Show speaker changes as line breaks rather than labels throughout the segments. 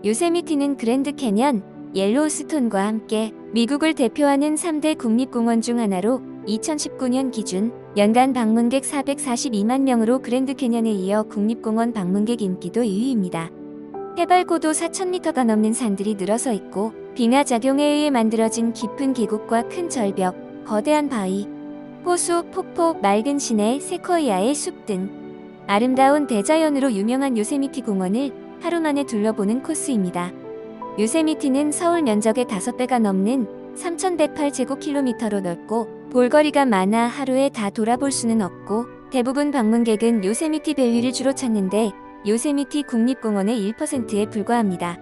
요세미티는 그랜드 캐년, 옐로우스톤과 함께 미국을 대표하는 3대 국립공원 중 하나로 2019년 기준 연간 방문객 442만 명으로 그랜드 캐년에 이어 국립공원 방문객 인기도 2위입니다. 해발 고도 4,000m가 넘는 산들이 늘어서 있고 빙하 작용에 의해 만들어진 깊은 계곡과 큰 절벽, 거대한 바위, 호수, 폭포, 맑은 시내, 세코이아의 숲 등 아름다운 대자연으로 유명한 요세미티 공원을 하루 만에 둘러보는 코스입니다. 요세미티는 서울 면적의 5배가 넘는 3,108제곱킬로미터로 넓고 볼거리가 많아 하루에 다 돌아볼 수는 없고 대부분 방문객은 요세미티 밸리를 주로 찾는데 요세미티 국립공원의 1%에 불과합니다.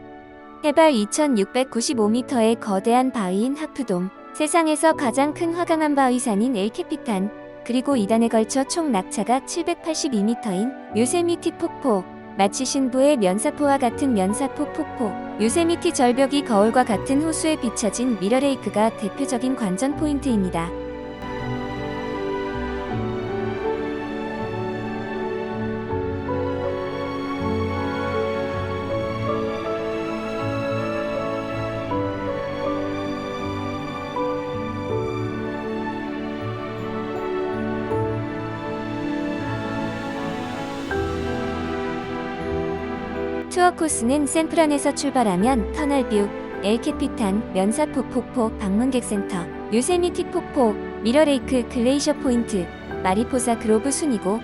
해발 2,695m의 거대한 바위인 하프돔, 세상에서 가장 큰 화강암 바위산인 엘캐피탄, 그리고 2단에 걸쳐 총 낙차가 782m인 요세미티 폭포, 마치 신부의 면사포와 같은 면사포 폭포, 요세미티 절벽이 거울과 같은 호수에 비춰진 미러레이크가 대표적인 관전 포인트입니다. 투어 코스는 샌프란에서 출발하면 터널뷰, 엘캐피탄, 면사포 폭포, 방문객 센터, 요세미티 폭포, 미러레이크, 글레이셔 포인트, 마리포사 그로브 순이고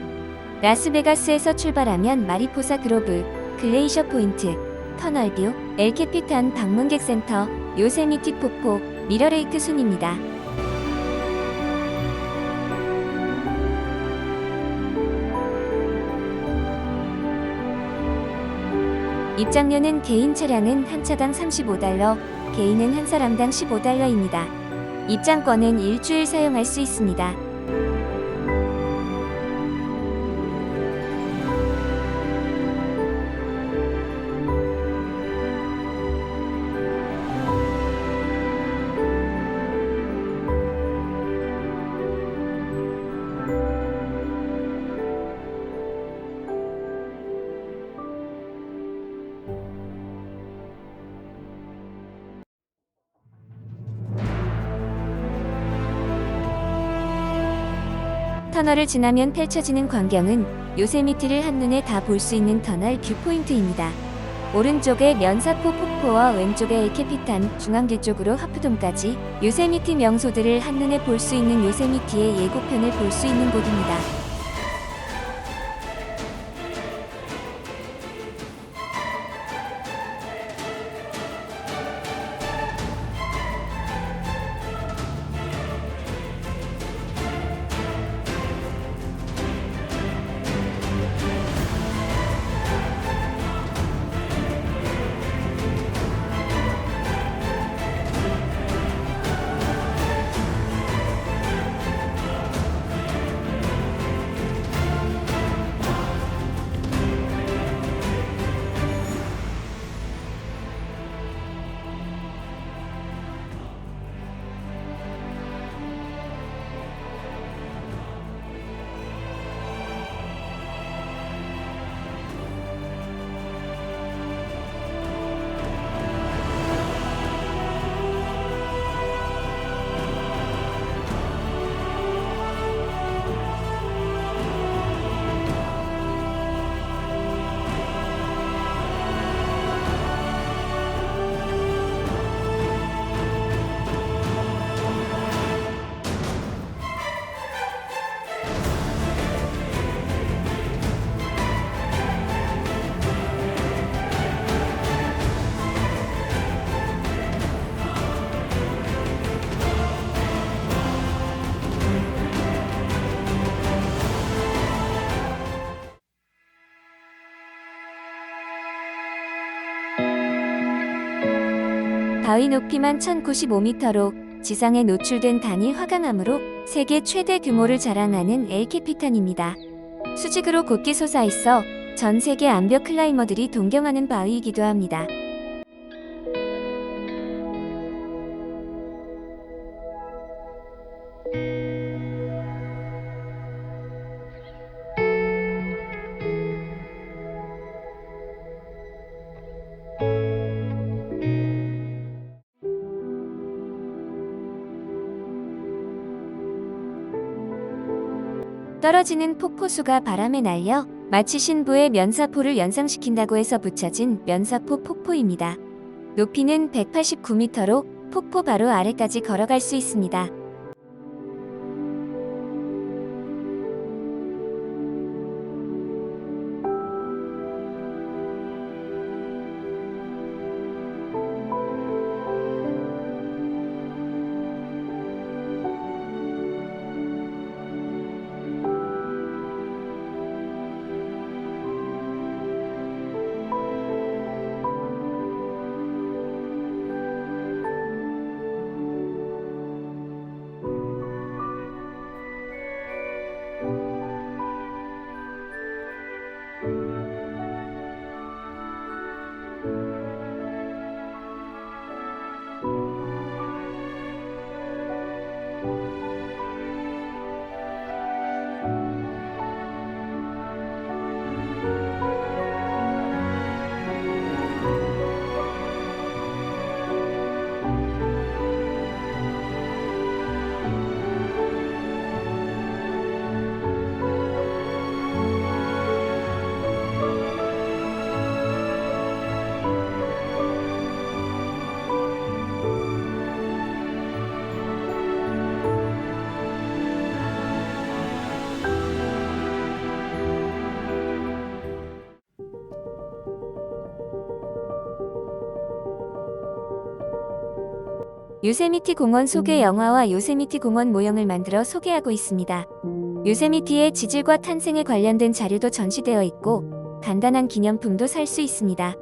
라스베가스에서 출발하면 마리포사 그로브, 글레이셔 포인트, 터널뷰, 엘캐피탄 방문객 센터, 요세미티 폭포, 미러레이크 순입니다. 입장료는 개인 차량은 한 차당 $35, 개인은 한 사람당 $15입니다. 입장권은 일주일 사용할 수 있습니다. 터널을 지나면 펼쳐지는 광경은 요세미티를 한눈에 다 볼 수 있는 터널 뷰포인트입니다. 오른쪽에 면사포 폭포와 왼쪽에 엘캐피탄, 중앙 뒤쪽으로 하프돔까지 요세미티 명소들을 한눈에 볼 수 있는 요세미티의 예고편을 볼 수 있는 곳입니다. 바위 높이만 1,095m로 지상에 노출된 단일 화강암으로 세계 최대 규모를 자랑하는 엘캐피탄입니다. 수직으로 곧게 솟아있어 전 세계 암벽 클라이머들이 동경하는 바위이기도 합니다. 떨어지는 폭포수가 바람에 날려 마치 신부의 면사포를 연상시킨다고 해서 붙여진 면사포 폭포입니다. 높이는 189m로 폭포 바로 아래까지 걸어갈 수 있습니다. 요세미티 공원 소개 영화와 요세미티 공원 모형을 만들어 소개하고 있습니다. 요세미티의 지질과 탄생에 관련된 자료도 전시되어 있고 간단한 기념품도 살 수 있습니다.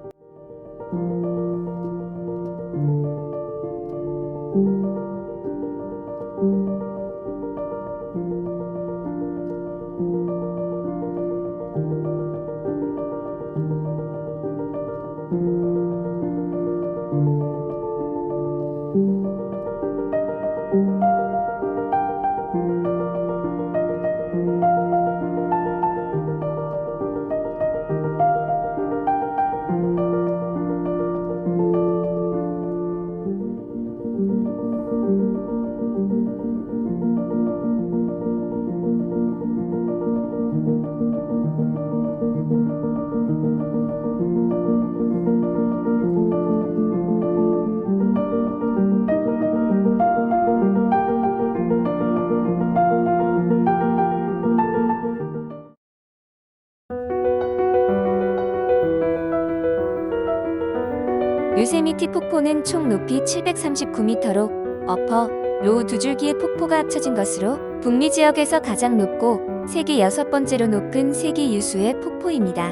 요세미티 폭포는 총 높이 739m로 어퍼, 로우 두 줄기의 폭포가 합쳐진 것으로 북미 지역에서 가장 높고 세계 6번째로 높은 세계 유수의 폭포입니다.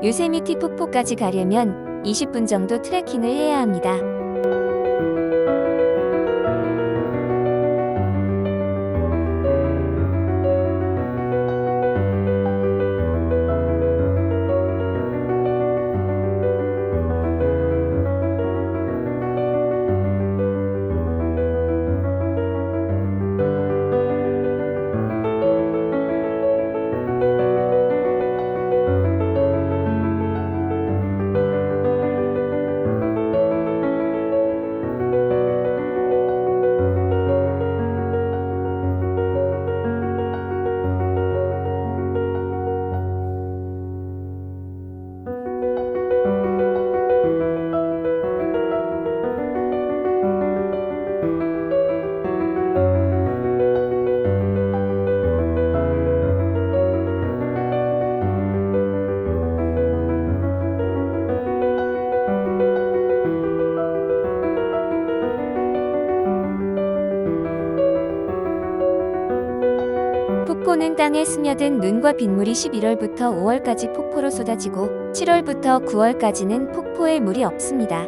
요세미티 폭포까지 가려면 20분 정도 트레킹을 해야 합니다. 폭포는 땅에 스며든 눈과 빗물이 11월부터 5월까지 폭포로 쏟아지고 7월부터 9월까지는 폭포에 물이 없습니다.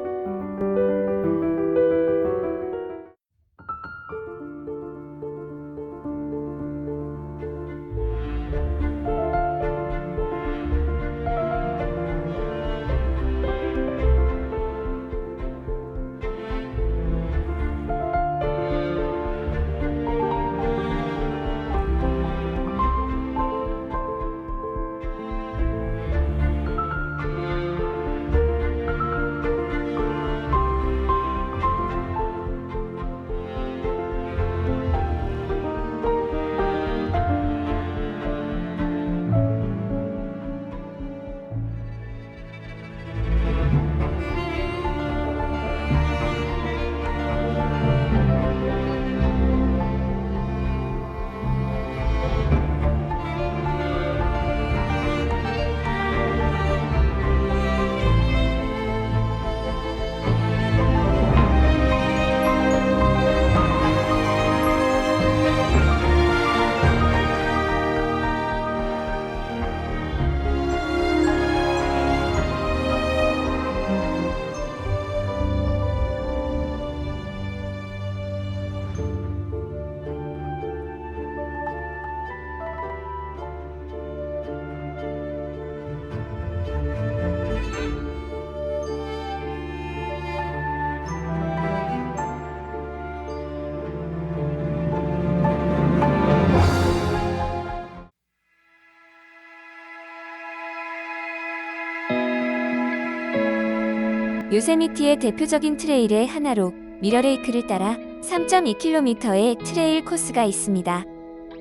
요세미티의 대표적인 트레일의 하나로 미러레이크를 따라 3.2km의 트레일 코스가 있습니다.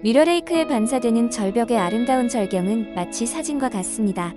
미러레이크에 반사되는 절벽의 아름다운 절경은 마치 사진과 같습니다.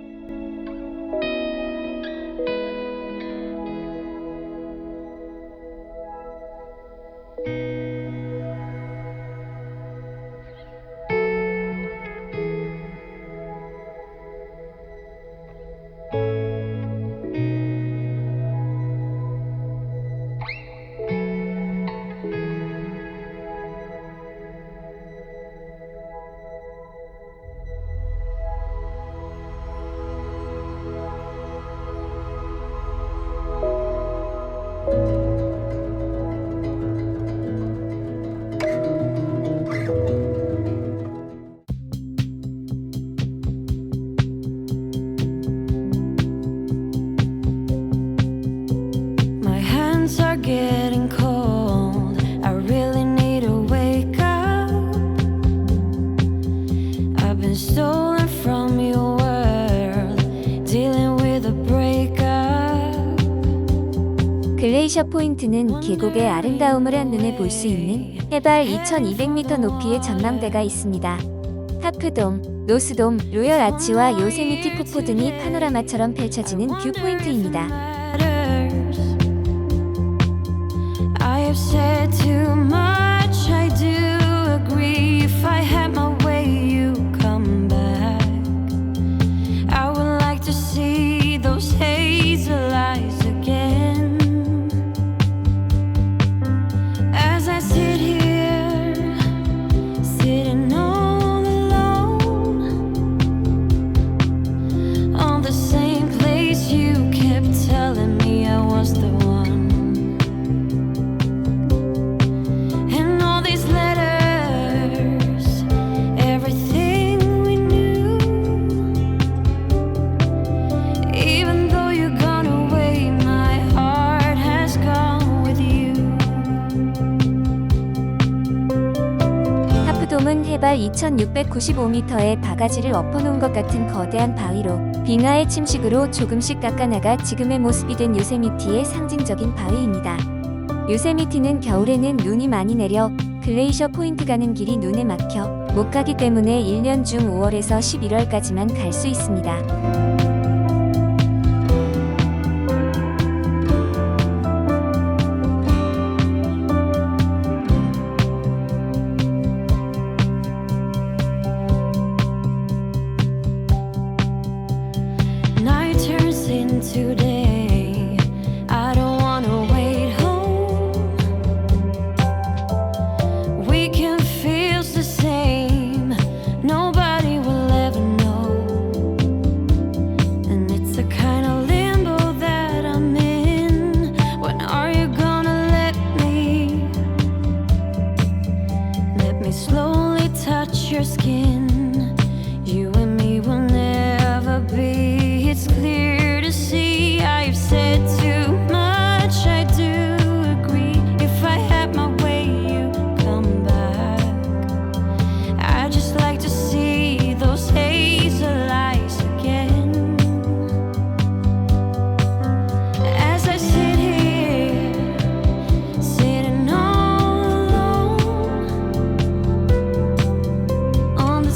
My hands are getting cold. I really need to wake up. I've been stolen from your world, dealing with a breakup.
글레이셔 포인트는 계곡의 아름다움을 한눈에 볼 수 있는 해발 2200m 높이의 전망대가 있습니다. 하프돔, 노스돔, 로열 아치와 요세미티 폭포 등이 파노라마처럼 펼쳐지는 뷰 포인트입니다.
I have said too much. I do agree. If I had my way, you come back. I would like to see those hazel eyes again. As I sit here, sitting all alone, on the same place you kept telling me I was the one. And all these letters, everything we knew. Even though you're gone away, my heart has gone with you.
하프돔은 해발 2695m의 바가지를 엎어놓은 것 같은 거대한 바위로 빙하의 침식으로 조금씩 깎아나가 지금의 모습이 된 요세미티의 상징적인 바위입니다. 요세미티는 겨울에는 눈이 많이 내려 글레이셔 포인트 가는 길이 눈에 막혀 못 가기 때문에 1년 중 5월에서 11월까지만 갈 수 있습니다.
Night turns into day. I don't wanna wait home. Weekend feels the same. Nobody will ever know. And it's the kind of limbo that I'm in. When are you gonna let me slowly touch your skin? You and me will never be. It's clear to see I've said too much. I do agree. If I had my way, you come back. I just like to see those hazel eyes again. As I sit here, sitting all alone, on the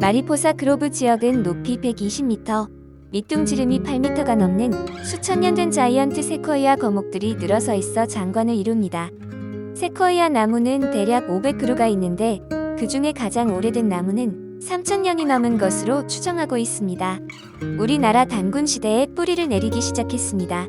마리포사 그로브 지역은 높이 120m, 밑둥지름이 8m가 넘는 수천 년 된 자이언트 세코이아 거목들이 늘어서 있어 장관을 이룹니다. 세코이아 나무는 대략 500그루가 있는데 그 중에 가장 오래된 나무는 3000년이 넘은 것으로 추정하고 있습니다. 우리나라 단군 시대에 뿌리를 내리기 시작했습니다.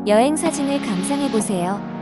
여행 사진을 감상해보세요.